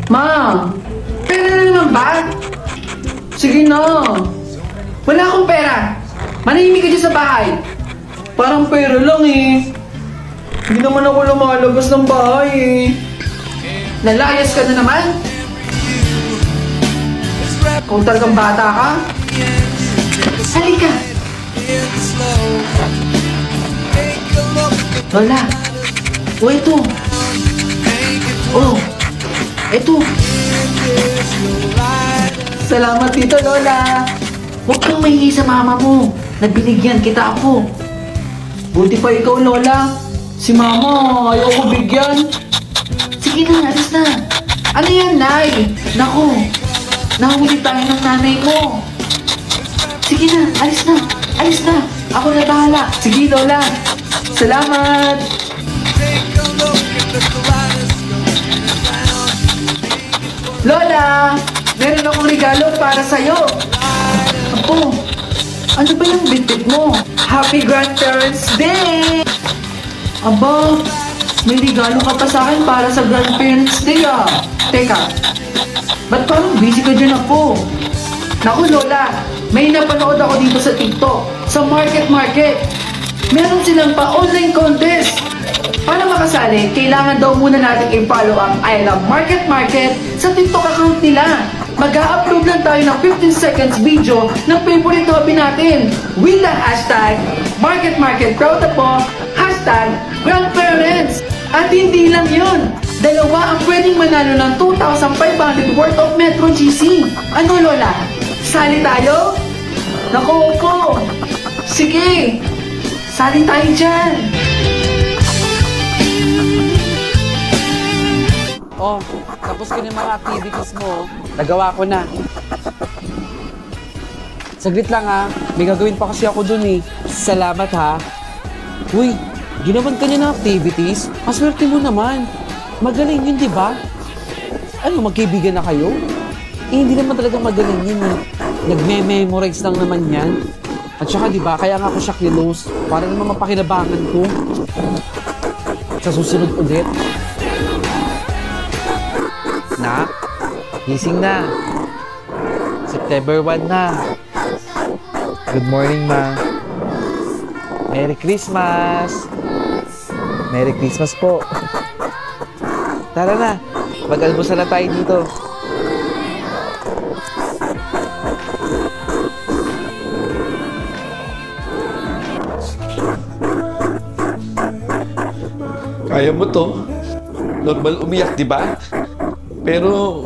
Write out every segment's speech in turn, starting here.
Ma, pera na naman ba? Sige na. Wala akong pera. Manahimik ka dyan sa bahay. Parang pera lang eh. Hindi naman ako lumalabas ng bahay eh. Nalayas ka na naman? Kung talagang bata ka? Halika. Lola. O ito. Oh. Ito. Salamat dito, Lola. Huwag kang mahingi sa mama mo. Nabinigyan kita ako. Buti pa ikaw, Lola. Si mama, ayoko bigyan. Sige na, alis na. Ano yan, Nay? Naku, nahuli tayo ng nanay mo. Sige na, alis na. Alis na. Ako na bahala. Sige, Lola. Salamat. Lola, meron akong regalo para sa'yo. Apo, ano ba yung bitbit mo? Happy Grandparents Day! Aba, may regalo ka pa sa akin para sa Grandparents Day ah. Teka, ba't parang busy ka dyan ako? Naku Lola, may napanood ako dito sa TikTok, sa Market. Meron silang pa-online contest. Para makasali, kailangan daw muna natin i-follow ang I Love Market sa TikTok account nila. Mag-a-upload lang tayo ng 15 seconds video ng favorite hobby natin with the hashtag Market Proud po, hashtag Grandparents. At hindi lang yun, dalawa ang pwedeng manalo ng 2,500 worth of Metro GC. Ano Lola? Sali tayo? Naku ko! Sige! Sali tayo dyan! Oh, tapos ko na yung mga activities mo. Nagawa ko na. Saglit lang ha. May gagawin pa kasi ako dun eh. Salamat ha. Uy, ginawan ka niya ng activities? Maswerte mo naman. Magaling yun, di ba? Ano, magkaibigan na kayo? Eh, hindi naman talaga magaling yun eh. Nagme-memorize lang naman yan. At saka di ba, kaya nga ako siya close. Para naman mapakinabangan ko. Sa susunod ulit. Nak, gising na. September 1 na. Good morning, Ma. Merry Christmas. Merry Christmas po. Tara na, mag-almusal na tayo dito. Kaya mo to. Normal umiyak, di ba? Pero,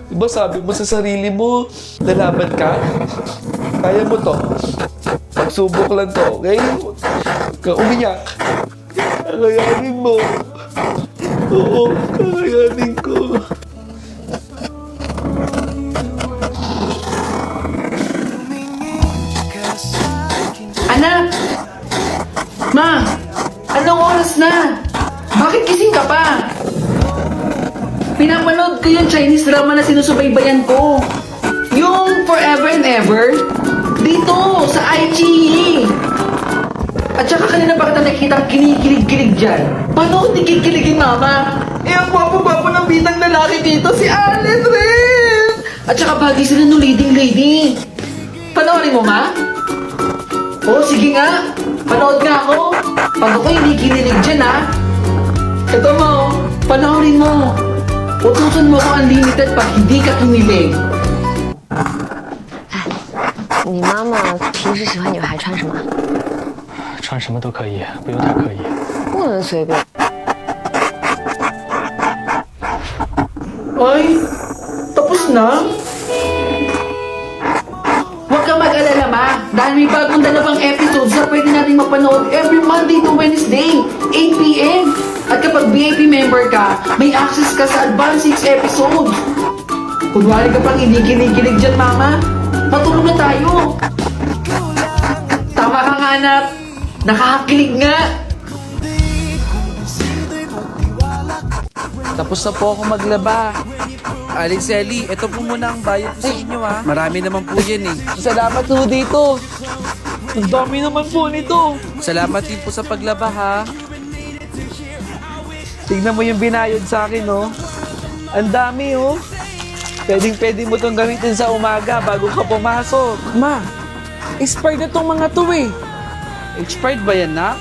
di ba sabi mo sa sarili mo, lalaban ka? Kaya mo to. Magsubok lang to, okay? Huwag ka umiyak. Kakayanin mo. Oo, kakayanin ko. Anak! Ma! Anong oras na? Bakit gising ka pa? Pinapanood ko yung Chinese drama na sinusubaybayan ko. Yung Forever and Ever. Dito, sa iQIYI. At saka kanina pa kita nakikita kinikilig-kilig dyan. Paano hindi kikiligin, Mama? Eh, ang gwapo-gwapo ng bitang lalaki dito, si Allen rin! At saka bagay sila no leading lady. Panoorin mo, Ma? Oo, sige nga. Panood nga ako. Pag ako hindi kinilig dyan, ha? Ito mo, panoorin mo. Utusan mo ako unlimited pag hindi ka kinilig. 你妈妈平时喜欢女孩穿什么？穿什么都可以，不用太刻意。不能随便。 Ay, tapos na? Huwag ka mag-alala, Ma. Dahil may bagong dalawang episodes na pwede natin mapanood every Monday to Wednesday, 8 p.m. At kapag VIP member ka, may access ka sa advanced 6 episodes. Kunwari ka pang hindi kinikilig dyan, Mama. Matulog na tayo. Tama ka nga, anak. Nakakakilig nga. Tapos na po ako maglaba. Aling Selly, ito po muna ang bayad ko sa inyo ha. Marami naman po yan eh. Salamat po dito. Ang dami naman po nito. Salamat din po sa paglaba ha. Tignan mo yung binayad sa akin no. Ang dami, oh. Pwede mo tong gamitin sa umaga bago ka pumasok. Ma, expired na tong mga to eh. Expired ba yan, na?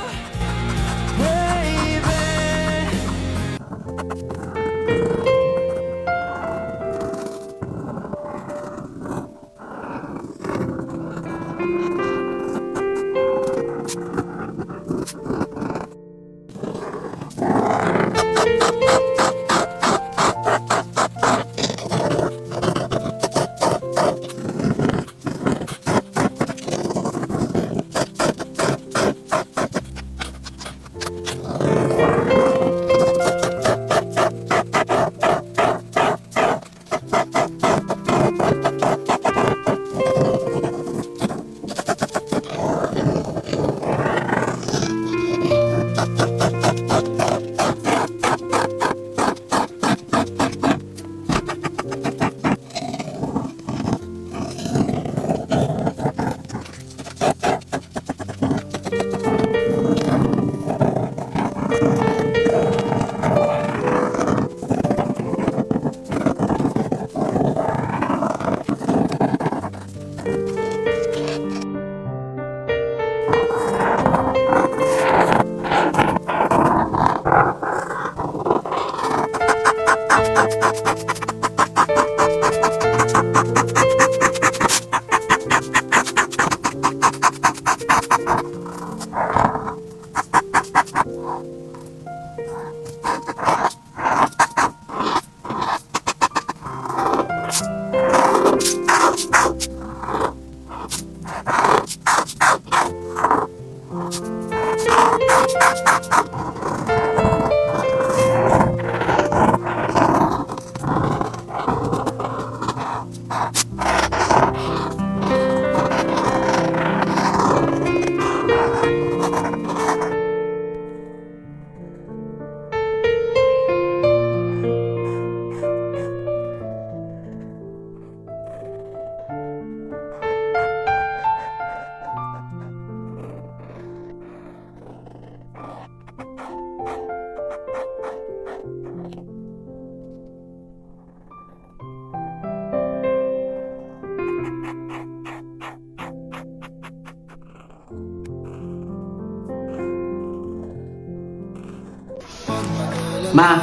Ma,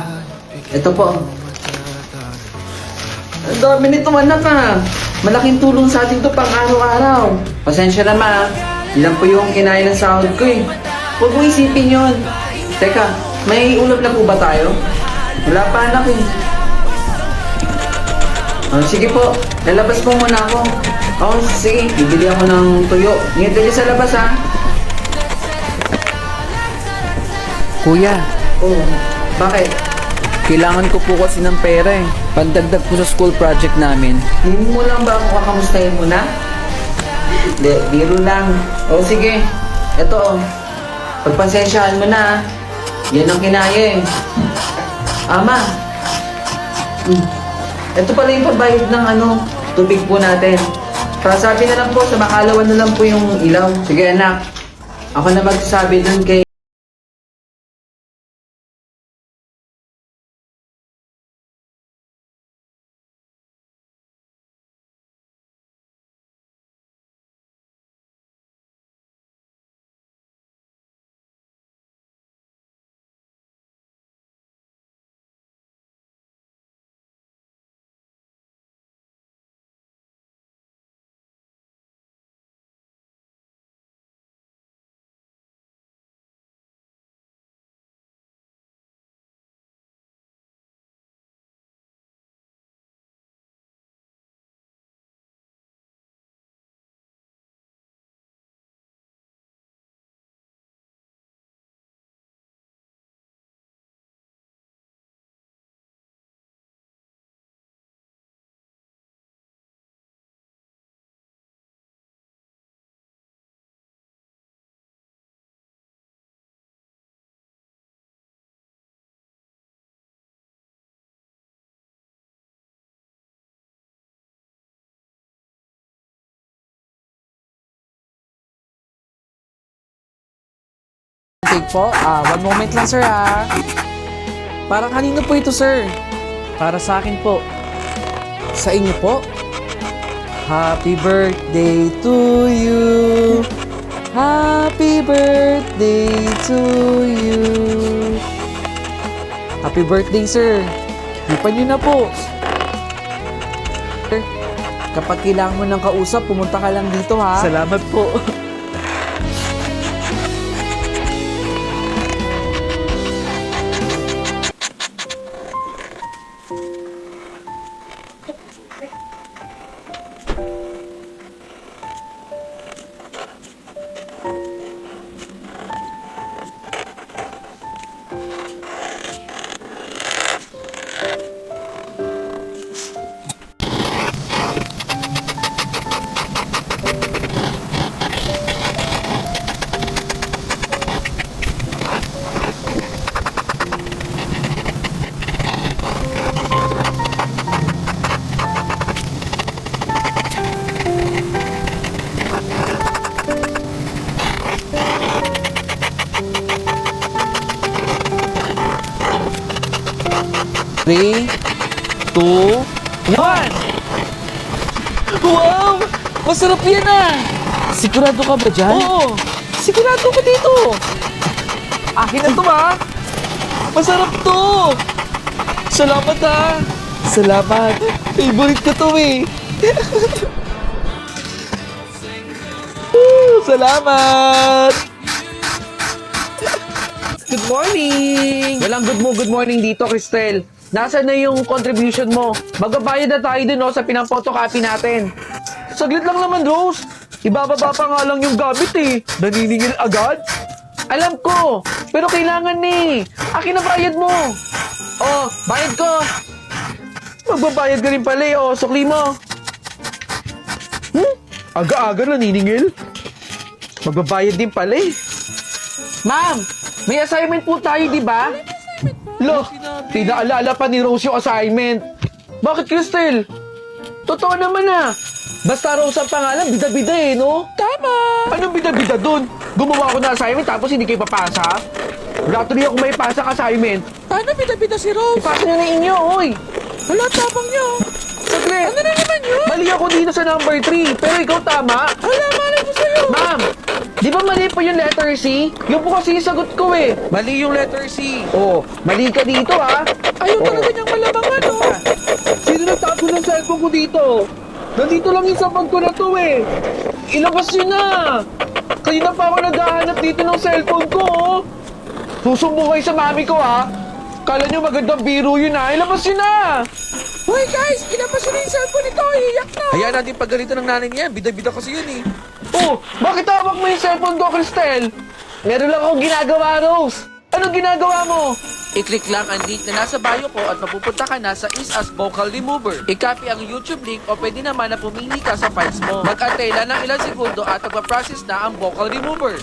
ito po. Ang dami nito anak ah. Malaking tulong sa atin to pang araw-araw. Pasensya na ma. Ilan po yung kinain ng sahod ko eh. Huwag mo isipin yun. Teka, may ulam na po ba tayo? Wala pa anak eh. Oh, sige po, lalabas po muna ako. Oh, sige, bibili ako ng tuyo. Ingit kayo sa labas ha. Kuya, Oh, bakit? kailangan ko po kasi ng pera eh. Pandagdag po sa school project namin. Hindi mo lang ba ako kakamustahin muna? Hindi, biro lang. O sige, eto oh. Pagpasensyahan mo na ah. Yan ang kinaya eh. Ama. Ito pala yung pagbayad ng tubig po natin. Pasabi na lang po, sa makalawan na lang po yung ilaw. Sige anak, ako na magsasabi dun kay Take po. One moment lang, sir, ha? Para kanino po ito, sir? Para sa akin po. Sa inyo po. Happy birthday to you. Happy birthday to you. Happy birthday, sir. Hipan niyo na po. Kapag kailangan mo ng kausap, pumunta ka lang dito, ha? Salamat po. Three, two, one! Wow! Masarap yan ah! Sigurado ka ba dyan? Oo! Sigurado ka dito! Akin na to ha! Masarap to! Salamat ha! Salamat! Favorite ko to eh! Woo! Salamat! Good morning! Walang good morning dito, Cristel. Nasaan na yung contribution mo? Magbabayad na tayo dun sa pinang-photocopy natin. Saglit lang naman, Rose. Ibababa pa nga lang yung gamit eh. Naniningil agad? Alam ko, pero kailangan eh. Akin na bayad mo. Oh, bayad ko. Magbabayad ka rin pala eh. Oh, sukli mo. Aga-aga naniningil. Magbabayad din pala eh. Ma'am, may assignment po tayo, di ba? Lo, pinaalala pa ni Rose yung assignment. Bakit, Cristel? Totoo naman ah. Basta Rose ang pangalan, bida-bida eh, no? Tama! Anong bida-bida dun? Gumawa ako ng assignment tapos hindi kayo papasa? Wala tuloy ako may pasang assignment. Paano bida-bida si Rose? Ipasa nyo na inyo, hoy! Wala, tapang nyo. Saglit. Ano na naman yun? Mali ako dito sa number 3, pero ikaw tama. Wala, malay mo sa'yo. Ma'am, di ba mali po yung letter C? Yung po kasi yung sagot ko eh. Mali yung letter C. Oh, mali ka dito ha. Ayaw talaga niyang malamangan oh. Sino nagtago ng cellphone ko dito? Nandito lang yung sa bag ko na to eh. Ilabas yun na. Kanina pa ako naghahanap dito ng cellphone ko oh. Susumbong kayo sa mami ko ha. Kala nyo magandang biro yun ha. Ilabas yun na. Hoy guys, ilabas yun na yung cellphone nito. Iyak na. Hayaan natin paggalito ng nanay niya. Bida-bida kasi yun eh. Oh, bakit hawak mo yung cellphone ko, Cristel? Meron lang akong ginagawa, Rose. Anong ginagawa mo? I-click lang ang link na nasa bio ko at mapupunta ka na sa Is Vocal Remover. I-copy ang YouTube link o pwede naman na pumili ka sa files mo. Mag-antay lang ng ilang segundo at magpa-process na ang Vocal Remover.